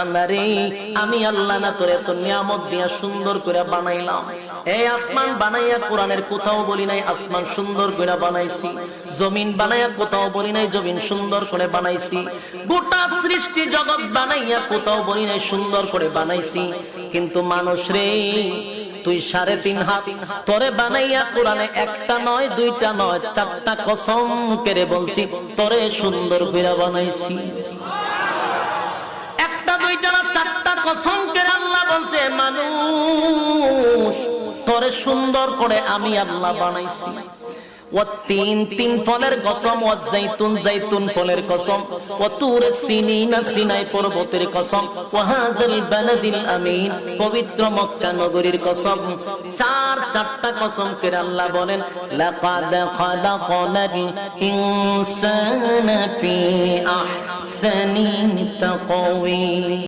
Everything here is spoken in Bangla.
বান্দারে আমি আল্লাহ না তোরে এত নিয়ামত দিয়া সুন্দর করে বানাইলাম। এই আসমান বানাইয়া কোরআনের কোথাও বলি নাই আসমান সুন্দর করে বানাইছি, জমিন বানাইয়া কোথাও বলি নাই জমিন সুন্দর করে বানাইছি, গোটা সৃষ্টি জগৎ বানাইয়া কোথাও বলি নাই সুন্দর করে বানাইছি। কিন্তু মানুষ রে তুই 3.5 হাত তোরে বানাইয়া কোরআনে একটা নয় দুইটা নয় 4টা কসম করে বলছি তোরে সুন্দর করে বানাইছি। একটা দুইটা না 4টা কসম করে আল্লাহ বলছে মানুষ তোরে সুন্দর করে আমি আল্লাহ বানাইছি। والتين তিন ফলের কসম, ওয়াজাইতুন জাইতুন ফলের কসম, ওয়াতুর সিনিনা সিনাই পর্বতের কসম, ওয়াহাযাল বালাদিল আমিন পবিত্র মক্কা নগরীর কসম। 4টা কসম করে আল্লাহ বলেন লাকাদ খালাকনাল ইনসানা ফি আহসানি তাকওয়িম।